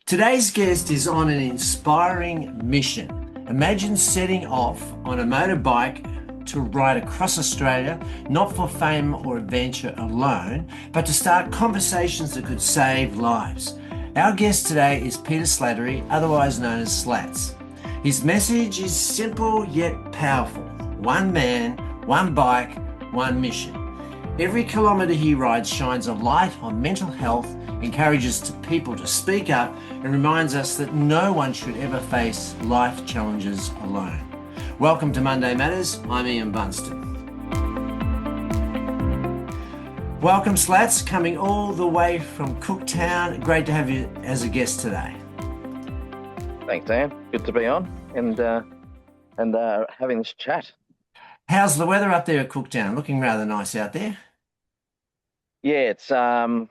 Today's guest is on an inspiring mission. Imagine setting off on a motorbike to ride across Australia, not for fame or adventure alone, but to start conversations that could save lives. Our guest today is Peter Slattery, otherwise known as Slatts. His message is simple yet powerful. One man, one bike, one mission. Every kilometre he rides shines a light on mental health, encourages people to speak up, and reminds us that no one should ever face life challenges alone. Welcome to Monday Matters. I'm Ian Bunston. Welcome, Slatts, coming all the way from Cooktown. Great to have you as a guest today. Thanks, Dan. Good to be on and having this chat. How's the weather up there at Cooktown? Looking rather nice out there. Yeah, it's a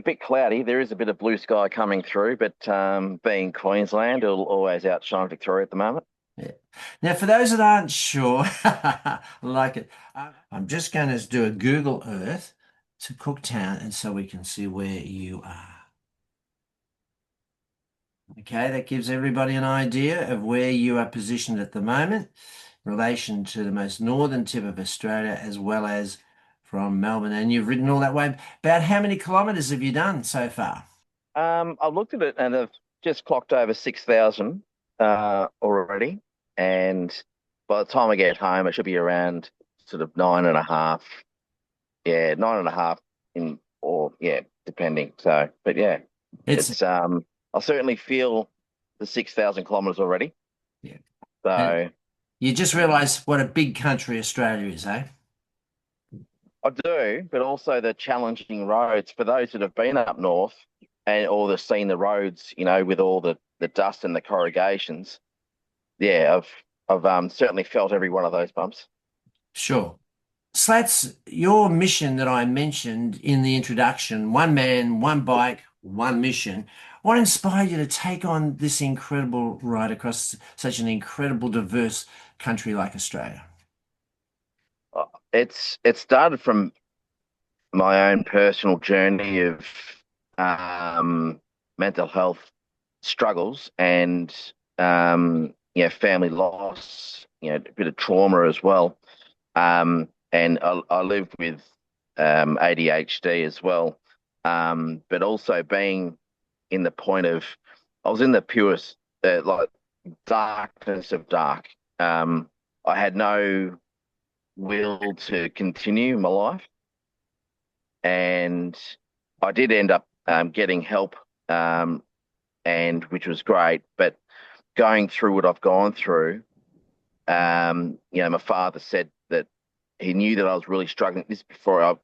bit cloudy. There is a bit of blue sky coming through, but being Queensland, it'll always outshine Victoria at the moment. Yeah. Now, for those that aren't sure, I like it. I'm just going to do a Google Earth to Cooktown, and so we can see where you are. Okay, that gives everybody an idea of where you are positioned at the moment in relation to the most northern tip of Australia, as well as from Melbourne. And you've ridden all that way. About how many kilometres have you done so far? I've looked at it and I've just clocked over 6,000 already. And by the time I get home, it should be around sort of 9.5. Yeah, 9.5 depending. So, but yeah, It's I certainly feel the 6,000 kilometres already. yeah. And So you just realise what a big country Australia is, eh? I do, but also the challenging roads for those that have been up north or they've seen the roads, with all the dust and the corrugations. Yeah, I've certainly felt every one of those bumps. Sure. Slats, your mission that I mentioned in the introduction, one man, one bike, one mission. What inspired you to take on this incredible ride across such an incredible, diverse country like Australia? It started from my own personal journey of um, mental health struggles and family loss, a bit of trauma as well. And I live with ADHD as well, but also being in the point of, I was in the purest, like darkness of dark. I had no will to continue my life, and I did end up getting help, and which was great. But going through what I've gone through, my father said that he knew that I was really struggling. This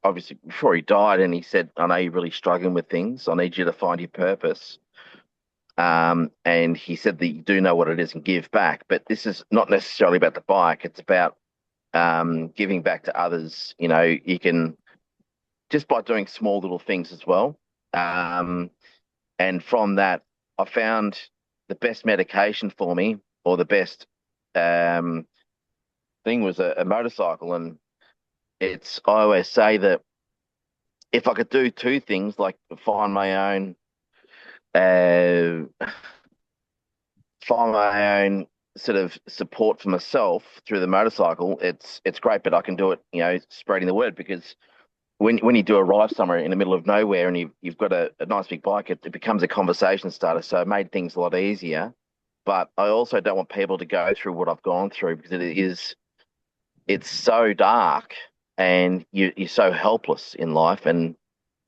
obviously before he died, and he said, "I know you're really struggling with things. I need you to find your purpose." And he said that you do know what it is and give back. But this is not necessarily about the bike. It's about giving back to others. You can just by doing small little things as well. And from that, I found the best medication for me, or the best thing, was a motorcycle. And I always say that if I could do two things, like uh, find my own sort of support for myself through the motorcycle, it's great. But I can do it, spreading the word, because when you do arrive somewhere in the middle of nowhere and you've got a nice big bike, it becomes a conversation starter. So it made things a lot easier. But I also don't want people to go through what I've gone through, because it's so dark, and you're so helpless in life. And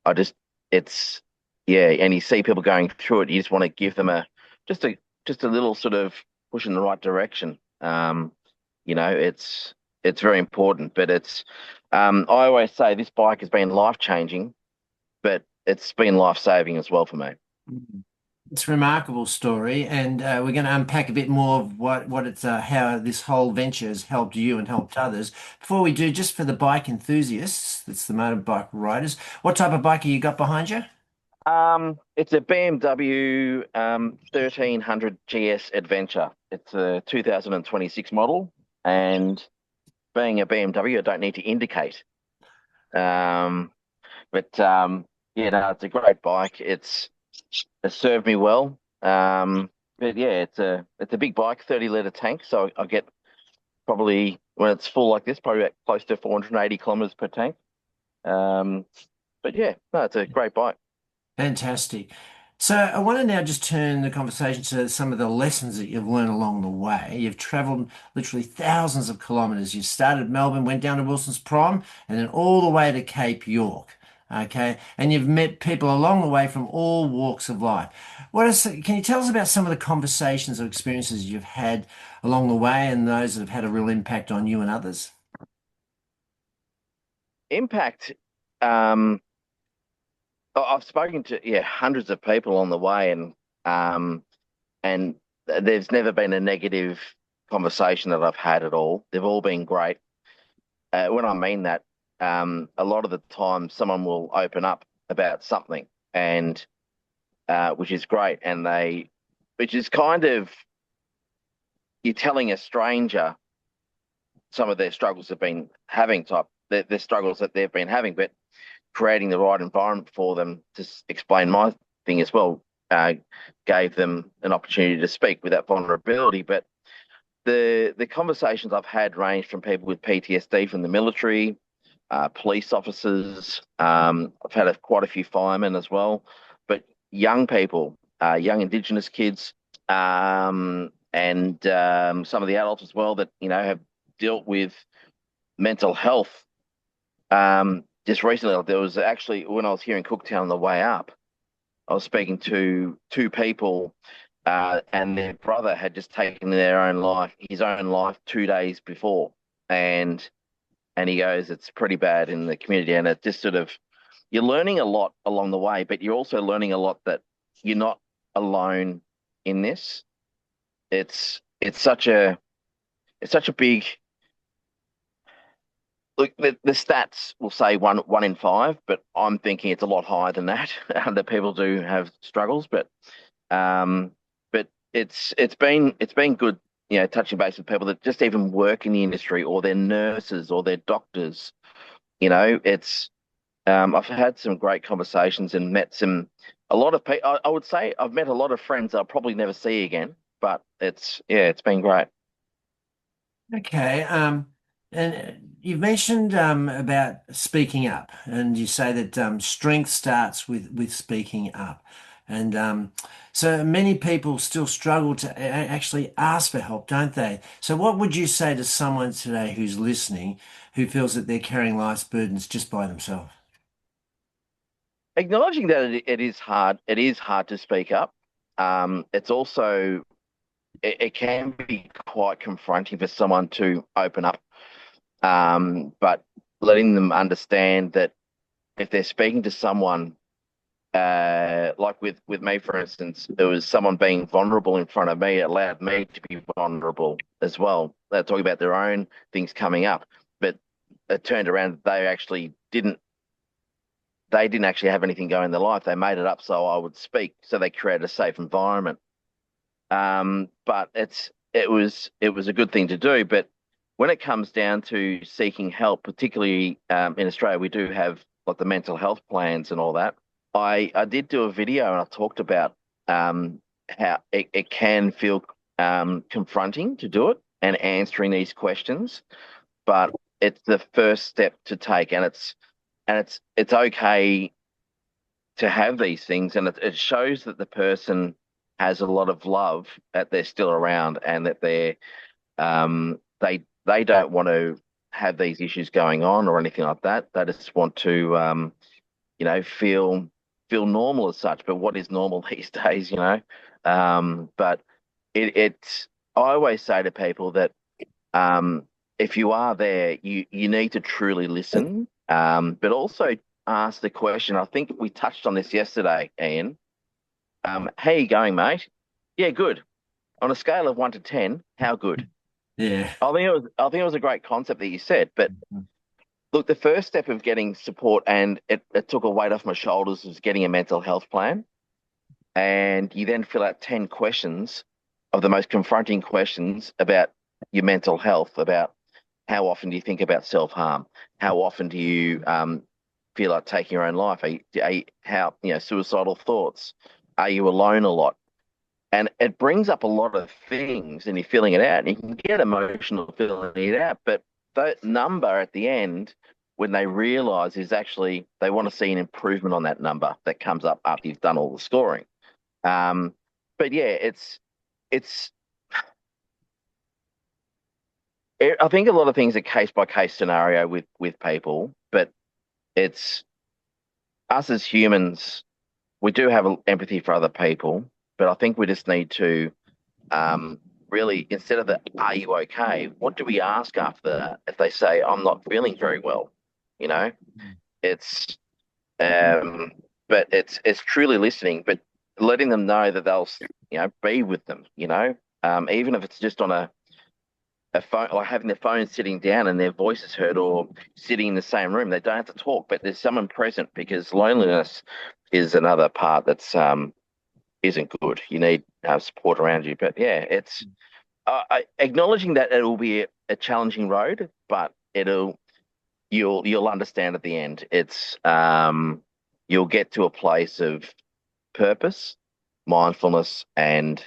I just it's yeah, and you see people going through it, you just want to give them just a just a little sort of push in the right direction. It's very important, but I always say this bike has been life changing, but it's been life saving as well for me. It's a remarkable story, and we're going to unpack a bit more of what it's how this whole venture has helped you and helped others. Before we do, just for the bike enthusiasts, that's the motorbike riders, what type of bike have you got behind you? It's a BMW 1300 GS Adventure. It's a 2026 model, and being a BMW, I don't need to indicate. Um, but yeah, no, it's a great bike. It served me well. But yeah, it's a big bike, 30-litre tank, so I get probably when it's full like this, probably about close to 480 kilometres per tank. Um, but yeah, no, it's a great bike. Fantastic. So I want to now just turn the conversation to some of the lessons that you've learned along the way. You've traveled literally thousands of kilometres. You started at Melbourne, went down to Wilsons Prom, and then all the way to Cape York. Okay, and you've met people along the way from all walks of life. Can you tell us about some of the conversations or experiences you've had along the way and those that have had a real impact on you and others? Impact. I've spoken to hundreds of people on the way, um, and there's never been a negative conversation that I've had at all. They've all been great. When I mean that, a lot of the time someone will open up about something, and which is great, which is kind of you're telling a stranger some of their struggles have been having, their struggles that they've been having, but creating the right environment for them to explain my thing as well gave them an opportunity to speak with that vulnerability. But the conversations I've had range from people with PTSD from the military, police officers. I've had quite a few firemen as well, but young people, young Indigenous kids, and some of the adults as well that have dealt with mental health. Just recently, there was actually when I was here in Cooktown on the way up, I was speaking to two people, and their brother had just taken his own life 2 days before, and he goes, it's pretty bad in the community, and it just sort of you're learning a lot along the way, but you're also learning a lot that you're not alone in this. It's such a big look. The stats will say one in five, but I'm thinking it's a lot higher than that. That people do have struggles, um, but it's been good, touching base with people that just even work in the industry or they're nurses or they're doctors. It's I've had some great conversations and met a lot of people. I would say I've met a lot of friends I'll probably never see again, but it's been great. Okay. And you've mentioned about speaking up, and you say that strength starts with speaking up. And so many people still struggle to actually ask for help, don't they? So, what would you say to someone today who's listening who feels that they're carrying life's burdens just by themselves? Acknowledging that it is hard. It is hard to speak up. It's also it can be quite confronting for someone to open up. But letting them understand that if they're speaking to someone, like with me, for instance, there was someone being vulnerable in front of me. It allowed me to be vulnerable as well. They're talking about their own things coming up, but it turned around. They didn't actually have anything going in their life. They made it up so I would speak. So they created a safe environment. But it was a good thing to do. But when it comes down to seeking help, particularly in Australia, we do have like the mental health plans and all that. I did do a video and I talked about how it can feel confronting to do it and answering these questions, but it's the first step to take, and it's okay to have these things, and it shows that the person has a lot of love, that they're still around, and that they don't want to have these issues going on or anything like that. They just want to feel normal as such. But what is normal these days, But it's I always say to people that if you are there, you need to truly listen, but also ask the question. I think we touched on this yesterday, Ian. How you going, mate? Yeah, good. On a scale of 1 to 10, how good? Yeah. I think it was a great concept that you said. But look, the first step of getting support, and it took a weight off my shoulders, was getting a mental health plan. And you then fill out 10 questions of the most confronting questions about your mental health, about how often do you think about self-harm? How often do you feel like taking your own life? How, suicidal thoughts? are you alone a lot? And it brings up a lot of things, and you're filling it out, and you can get emotional filling it out. But that number at the end, when they realise, is actually they want to see an improvement on that number that comes up after you've done all the scoring. Um, but yeah, it's. I think a lot of things are case by case scenario with people, but it's us as humans. We do have empathy for other people, but I think we just need to really, instead of the "Are you okay?" what do we ask after that? If they say "I'm not feeling very well," you know, it's um, but it's truly listening, but letting them know that they'll be with them, even if it's just on a phone, like having their phone sitting down and their voice is heard, or sitting in the same room. They don't have to talk, but there's someone present, because loneliness is another part that's isn't good. You need support around you. But yeah, it's acknowledging that it will be a challenging road, but you'll understand at the end. It's you'll get to a place of purpose, mindfulness, and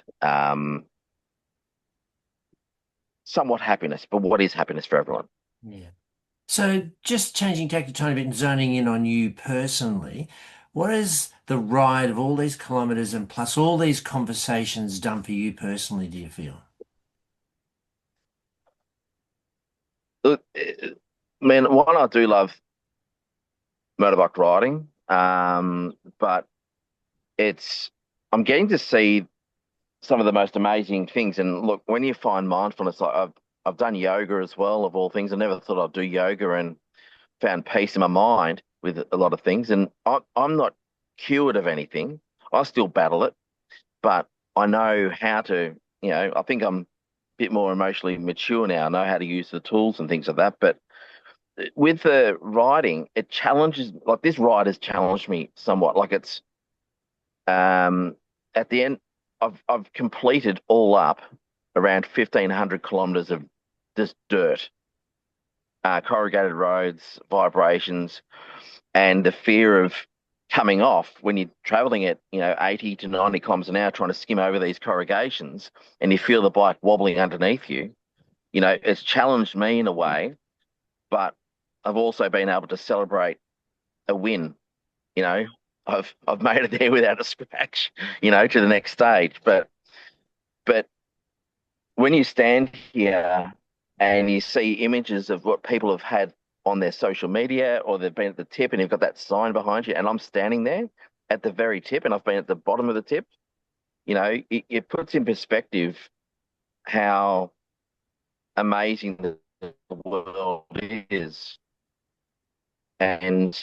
somewhat happiness. But what is happiness for everyone? Yeah. So just changing tack a tiny bit and zoning in on you personally, what has the ride of all these kilometers and plus all these conversations done for you personally, do you feel? Look, man, one, I do love motorbike riding, but it's I'm getting to see some of the most amazing things. And look, when you find mindfulness, like I've done yoga as well, of all things. I never thought I'd do yoga, and found peace in my mind with a lot of things. And I'm not cured of anything. I still battle it, but I know how to. I think I'm a bit more emotionally mature now. I know how to use the tools and things like that. But with the riding, it challenges. Like this ride has challenged me somewhat. Like it's at the end, I've completed all up around 1,500 kilometers of just dirt, corrugated roads, vibrations, and the fear of coming off when you're traveling at 80 to 90 kilometers an hour, trying to skim over these corrugations, and you feel the bike wobbling underneath you. It's challenged me in a way, but I've also been able to celebrate a win. You know, I've made it there without a scratch. To the next stage. But when you stand here and you see images of what people have had on their social media, or they've been at the tip and you've got that sign behind you, and I'm standing there at the very tip and I've been at the bottom of the tip, it puts in perspective how amazing the world is. And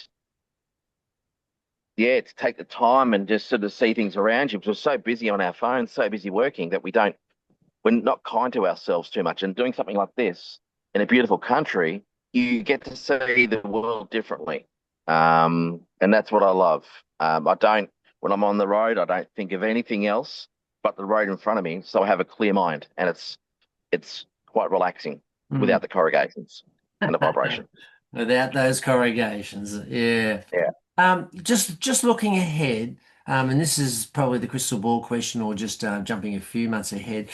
yeah, to take the time and just sort of see things around you, because we're so busy on our phones, so busy working, that we're not kind to ourselves too much. And doing something like this in a beautiful country, you get to see the world differently. And that's what I love. When I'm on the road, I don't think of anything else but the road in front of me. So I have a clear mind, and it's quite relaxing Mm. without the corrugations and the vibration. Without those corrugations, yeah. Yeah. Just looking ahead, and this is probably the crystal ball question, or just jumping a few months ahead.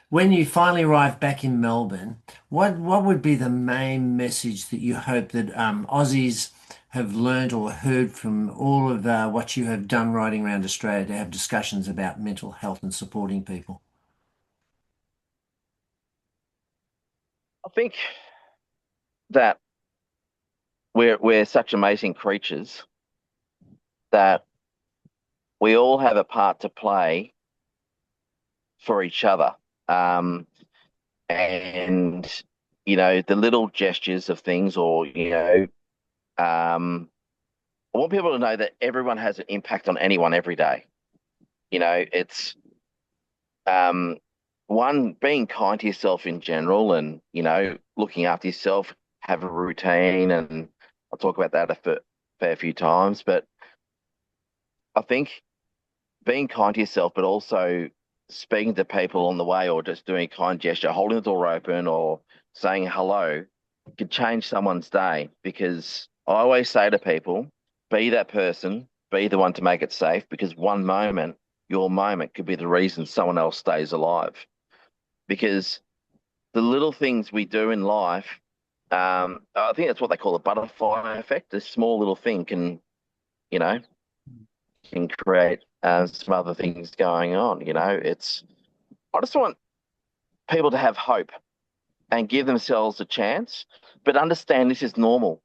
When you finally arrive back in Melbourne, what would be the main message that you hope that Aussies have learned or heard from all of what you have done riding around Australia to have discussions about mental health and supporting people? I think that we're such amazing creatures that we all have a part to play for each other. Um, and the little gestures of things, or I want people to know that everyone has an impact on anyone every day. It's um, one, being kind to yourself in general, and looking after yourself, have a routine, and I'll talk about that a fair few times. But I think being kind to yourself, but also speaking to people on the way, or just doing a kind gesture, holding the door open, or saying hello, could change someone's day. Because I always say to people, be that person, be the one to make it safe, because one moment your moment could be the reason someone else stays alive. Because the little things we do in life, I think that's what they call the butterfly effect. A small little thing can, you know, can create some other things going on. I just want people to have hope and give themselves a chance, but understand this is normal.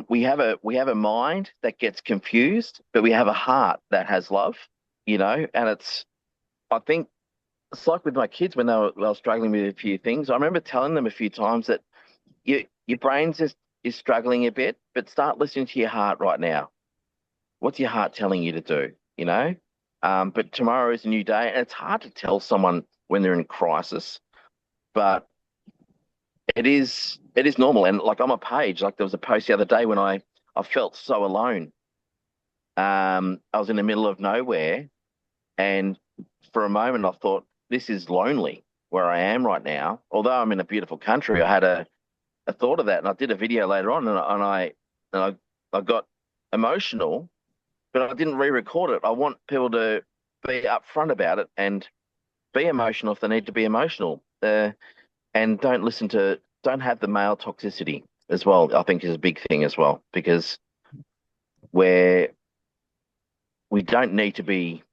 We have a mind that gets confused, but we have a heart that has love, and I think it's like with my kids when they were struggling with a few things. I remember telling them a few times that your brain is struggling a bit, but start listening to your heart right now. What's your heart telling you to do? But tomorrow is a new day, and it's hard to tell someone when they're in crisis, but it is normal. And like on my page, like there was a post the other day when I felt so alone. I was in the middle of nowhere, and for a moment I thought, this is lonely where I am right now. Although I'm in a beautiful country, I had a thought of that, and I did a video later on, and I got emotional, but I didn't re-record it. I want people to be upfront about it and be emotional if they need to be emotional, and don't have the male toxicity as well. I think is a big thing as well, because we don't need to be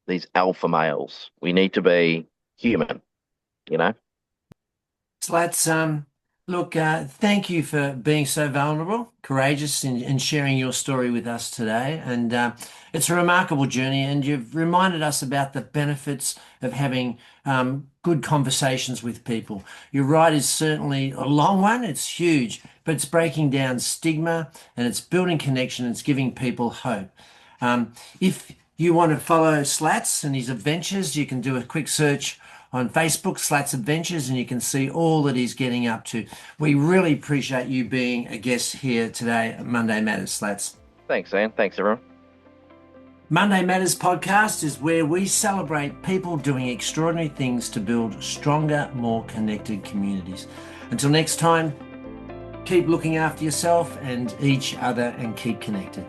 these alpha males. We need to be human, you know. Slatts, look, thank you for being so vulnerable, courageous, and sharing your story with us today. And it's a remarkable journey, and you've reminded us about the benefits of having good conversations with people. Your ride is certainly a long one, it's huge, but it's breaking down stigma, and it's building connection, and it's giving people hope. If you want to follow Slatts and his adventures, you can do a quick search on Facebook, Slatts Adventures, and you can see all that he's getting up to. We really appreciate you being a guest here today at Monday Matters, Slatts. Thanks, Ian. Thanks, everyone. Monday Matters podcast is where we celebrate people doing extraordinary things to build stronger, more connected communities. Until next time, keep looking after yourself and each other, and keep connected.